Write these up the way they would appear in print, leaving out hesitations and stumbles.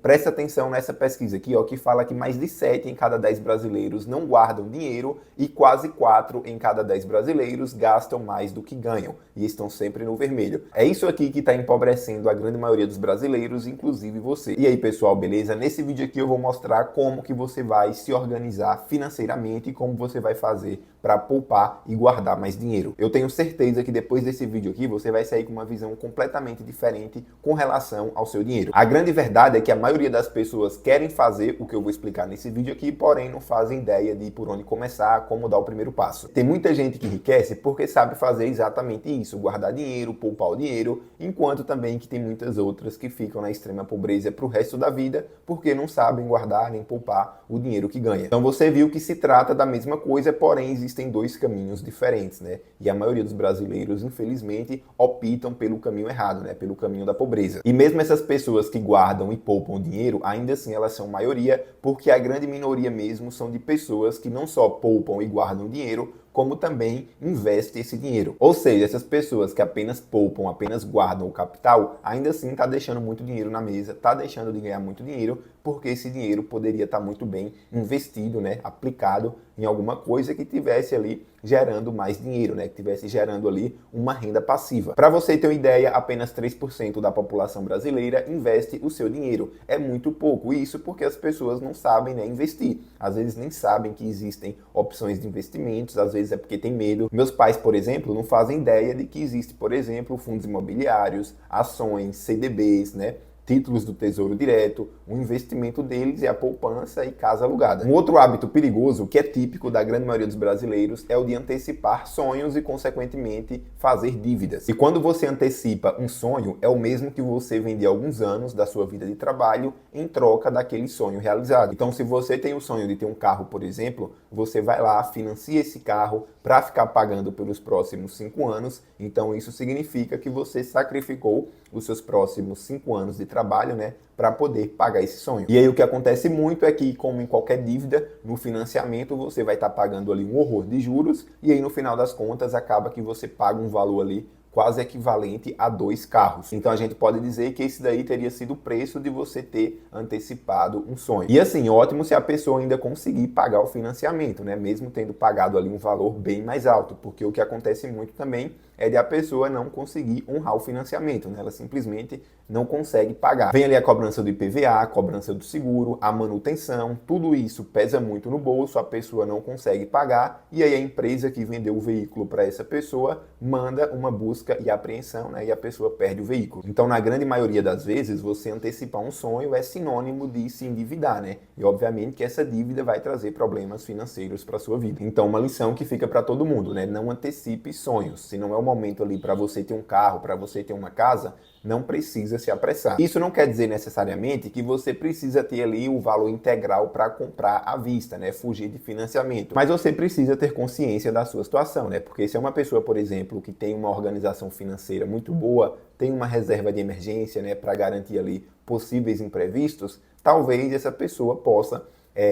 Presta atenção nessa pesquisa aqui, ó, que fala que mais de 7 em cada 10 brasileiros não guardam dinheiro e quase 4 em cada 10 brasileiros gastam mais do que ganham e estão sempre no vermelho. É isso aqui que está empobrecendo a grande maioria dos brasileiros, inclusive você. E aí, pessoal, beleza? Nesse vídeo aqui eu vou mostrar como que você vai se organizar financeiramente e como você vai fazer para poupar e guardar mais dinheiro. Eu tenho certeza que depois desse vídeo aqui você vai sair com uma visão completamente diferente com relação ao seu dinheiro. A grande verdade é que a maioria das pessoas querem fazer o que eu vou explicar nesse vídeo aqui, porém não fazem ideia de por onde começar, como dar o primeiro passo. Tem muita gente que enriquece porque sabe fazer exatamente isso, guardar dinheiro, poupar o dinheiro, enquanto também que tem muitas outras que ficam na extrema pobreza pro resto da vida porque não sabem guardar nem poupar o dinheiro que ganha. Então você viu que se trata da mesma coisa, porém existem dois caminhos diferentes, né? E a maioria dos brasileiros, infelizmente, optam pelo caminho errado, né? Pelo caminho da pobreza. E mesmo essas pessoas que guardam e poupam dinheiro, ainda assim elas são maioria, porque a grande minoria mesmo são de pessoas que não só poupam e guardam dinheiro, como também investe esse dinheiro. Ou seja, essas pessoas que apenas poupam, apenas guardam o capital, ainda assim está deixando muito dinheiro na mesa, está deixando de ganhar muito dinheiro, porque esse dinheiro poderia estar muito bem investido, né, aplicado em alguma coisa que tivesse ali gerando mais dinheiro, né, que tivesse gerando ali uma renda passiva. Para você ter uma ideia, apenas 3% da população brasileira investe o seu dinheiro. É muito pouco, isso porque as pessoas não sabem, né, investir. Às vezes nem sabem que existem opções de investimentos, às vezes é porque tem medo. Meus pais, por exemplo, não fazem ideia de que existe, por exemplo, fundos imobiliários, ações, CDBs, né? Títulos do Tesouro Direto, o investimento deles é a poupança e casa alugada. Um outro hábito perigoso, que é típico da grande maioria dos brasileiros, é o de antecipar sonhos e, consequentemente, fazer dívidas. E quando você antecipa um sonho, é o mesmo que você vender alguns anos da sua vida de trabalho em troca daquele sonho realizado. Então, se você tem o sonho de ter um carro, por exemplo, você vai lá, financia esse carro para ficar pagando pelos próximos 5 anos. Então, isso significa que você sacrificou os seus próximos 5 anos de trabalho, né, para poder pagar esse sonho. E aí o que acontece muito é que, como em qualquer dívida, no financiamento você vai estar pagando ali um horror de juros e aí no final das contas acaba que você paga um valor ali quase equivalente a 2 carros. Então a gente pode dizer que esse daí teria sido o preço de você ter antecipado um sonho. E assim, ótimo se a pessoa ainda conseguir pagar o financiamento, né? Mesmo tendo pagado ali um valor bem mais alto, porque o que acontece muito também é de a pessoa não conseguir honrar o financiamento, né? Ela simplesmente não consegue pagar. Vem ali a cobrança do IPVA, a cobrança do seguro, a manutenção, tudo isso pesa muito no bolso, a pessoa não consegue pagar e aí a empresa que vendeu o veículo para essa pessoa manda uma busca e apreensão, né? E a pessoa perde o veículo. Então, na grande maioria das vezes, você antecipar um sonho é sinônimo de se endividar, né? E obviamente que essa dívida vai trazer problemas financeiros para sua vida. Então, uma lição que fica para todo mundo, né? Não antecipe sonhos. Se não é o momento ali para você ter um carro, para você ter uma casa, não precisa se apressar. Isso não quer dizer necessariamente que você precisa ter ali o valor integral para comprar à vista, né? Fugir de financiamento. Mas você precisa ter consciência da sua situação, né? Porque se é uma pessoa, por exemplo, que tem uma organização financeira muito boa, tem uma reserva de emergência, né, para garantir ali possíveis imprevistos, talvez essa pessoa possa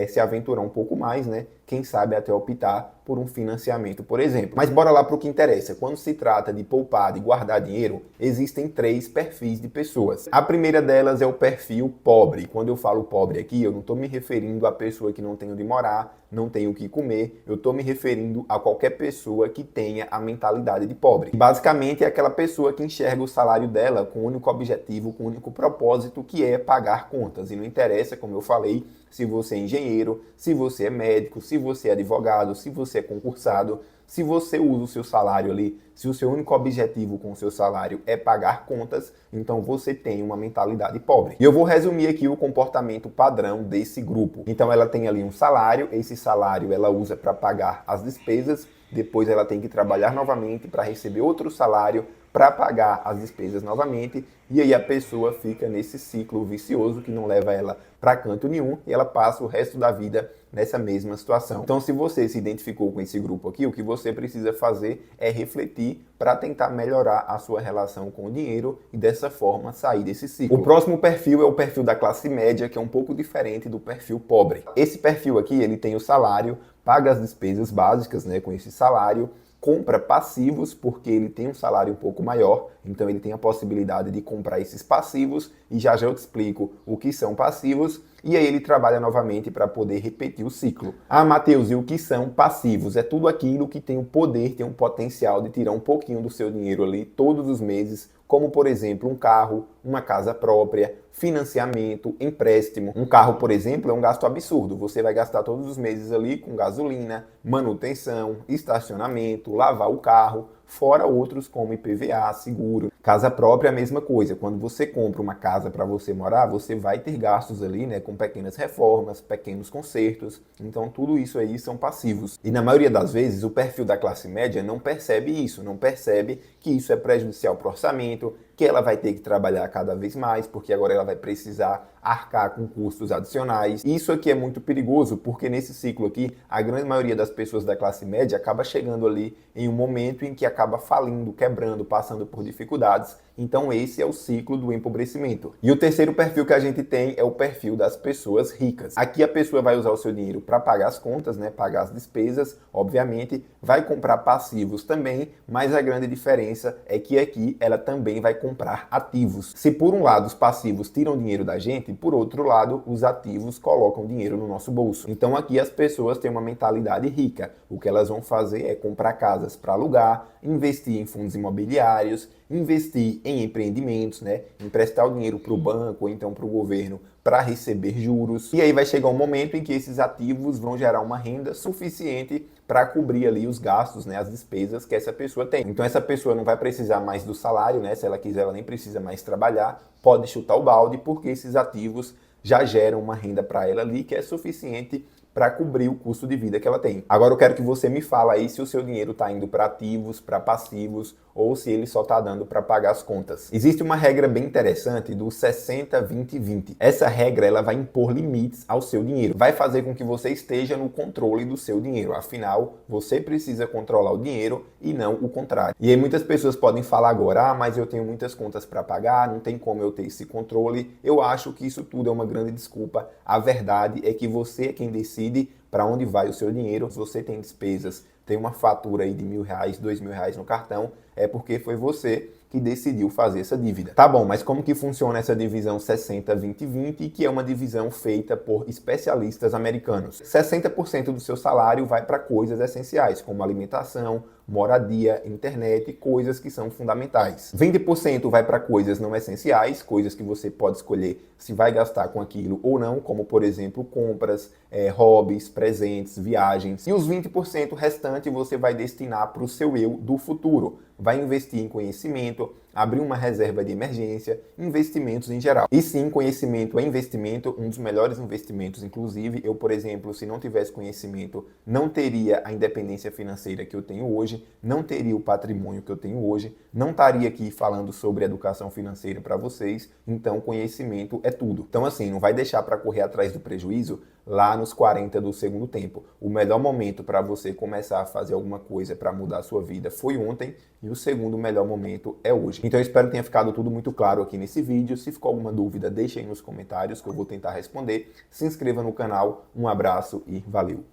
se aventurar um pouco mais, né? Quem sabe até optar por um financiamento, por exemplo. Mas bora lá para o que interessa. Quando se trata de poupar, de guardar dinheiro, existem 3 perfis de pessoas. A primeira delas é o perfil pobre. Quando eu falo pobre aqui, eu não estou me referindo à pessoa que não tem onde morar, não tem o que comer. Eu estou me referindo a qualquer pessoa que tenha a mentalidade de pobre. Basicamente, é aquela pessoa que enxerga o salário dela com o único objetivo, com o único propósito, que é pagar contas. E não interessa, como eu falei, se você é engenheiro, se você é médico, se você é advogado, se você é concursado, se você usa o seu salário ali, se o seu único objetivo com o seu salário é pagar contas, então você tem uma mentalidade pobre. E eu vou resumir aqui o comportamento padrão desse grupo. Então ela tem ali um salário, esse salário ela usa para pagar as despesas, depois ela tem que trabalhar novamente para receber outro salário, para pagar as despesas novamente, e aí a pessoa fica nesse ciclo vicioso que não leva ela para canto nenhum e ela passa o resto da vida nessa mesma situação. Então, se você se identificou com esse grupo aqui, o que você precisa fazer é refletir para tentar melhorar a sua relação com o dinheiro e dessa forma sair desse ciclo. O próximo perfil é o perfil da classe média, que é um pouco diferente do perfil pobre. Esse perfil aqui, ele tem o salário, paga as despesas básicas, né, com esse salário, compra passivos, porque ele tem um salário um pouco maior, então ele tem a possibilidade de comprar esses passivos, e já já eu te explico o que são passivos, e aí ele trabalha novamente para poder repetir o ciclo. Ah, Matheus, e o que são passivos? É tudo aquilo que tem o poder, tem um potencial de tirar um pouquinho do seu dinheiro ali todos os meses, como por exemplo um carro, uma casa própria, financiamento, empréstimo. Um carro, por exemplo, é um gasto absurdo. Você vai gastar todos os meses ali com gasolina, manutenção, estacionamento, lavar o carro, fora outros como IPVA, seguro. Casa própria é a mesma coisa. Quando você compra uma casa para você morar, você vai ter gastos ali, né, com pequenas reformas, pequenos consertos. Então tudo isso aí são passivos. E na maioria das vezes o perfil da classe média não percebe isso, não percebe que isso é prejudicial para o orçamento, que ela vai ter que trabalhar cada vez mais, porque agora ela vai precisar arcar com custos adicionais. Isso aqui é muito perigoso, porque nesse ciclo aqui, a grande maioria das pessoas da classe média acaba chegando ali em um momento em que acaba falindo, quebrando, passando por dificuldades. Então esse é o ciclo do empobrecimento. E o terceiro perfil que a gente tem é o perfil das pessoas ricas. Aqui a pessoa vai usar o seu dinheiro para pagar as contas, né, pagar as despesas, obviamente, vai comprar passivos também, mas a grande diferença é que aqui ela também vai comprar ativos. Se por um lado os passivos tiram dinheiro da gente, por outro lado os ativos colocam dinheiro no nosso bolso. Então aqui as pessoas têm uma mentalidade rica. O que elas vão fazer é comprar casas para alugar, investir em fundos imobiliários, investir em empreendimentos, né? Emprestar o dinheiro para o banco ou então para o governo para receber juros. E aí vai chegar um momento em que esses ativos vão gerar uma renda suficiente para cobrir ali os gastos, né, as despesas que essa pessoa tem. Então essa pessoa não vai precisar mais do salário, né? Se ela quiser, ela nem precisa mais trabalhar, pode chutar o balde, porque esses ativos já geram uma renda para ela ali que é suficiente para cobrir o custo de vida que ela tem. Agora eu quero que você me fala aí se o seu dinheiro está indo para ativos, para passivos, ou se ele só está dando para pagar as contas. Existe uma regra bem interessante do 60-20-20. Essa regra ela vai impor limites ao seu dinheiro. Vai fazer com que você esteja no controle do seu dinheiro. Afinal, você precisa controlar o dinheiro e não o contrário. E aí muitas pessoas podem falar agora, mas eu tenho muitas contas para pagar, não tem como eu ter esse controle. Eu acho que isso tudo é uma grande desculpa. A verdade é que você é quem decide para onde vai o seu dinheiro. Se você tem despesas, tem uma fatura aí de R$1.000, R$2.000 no cartão, é porque foi você que decidiu fazer essa dívida. Tá bom, mas como que funciona essa divisão 60-20-20, que é uma divisão feita por especialistas americanos? 60% do seu salário vai para coisas essenciais, como alimentação, moradia, internet, coisas que são fundamentais. 20% vai para coisas não essenciais, coisas que você pode escolher se vai gastar com aquilo ou não, como por exemplo compras, hobbies, presentes, viagens. E os 20% restante você vai destinar para o seu eu do futuro. Vai investir em conhecimento, abrir uma reserva de emergência, investimentos em geral. E sim, conhecimento é investimento, um dos melhores investimentos. Inclusive, eu, por exemplo, se não tivesse conhecimento, não teria a independência financeira que eu tenho hoje, não teria o patrimônio que eu tenho hoje, não estaria aqui falando sobre educação financeira para vocês. Então, conhecimento é tudo. Então, assim, não vai deixar para correr atrás do prejuízo lá nos 40 do segundo tempo. O melhor momento para você começar a fazer alguma coisa para mudar a sua vida foi ontem, e o segundo melhor momento é hoje. Então eu espero que tenha ficado tudo muito claro aqui nesse vídeo. Se ficou alguma dúvida, deixe aí nos comentários que eu vou tentar responder. Se inscreva no canal, um abraço e valeu!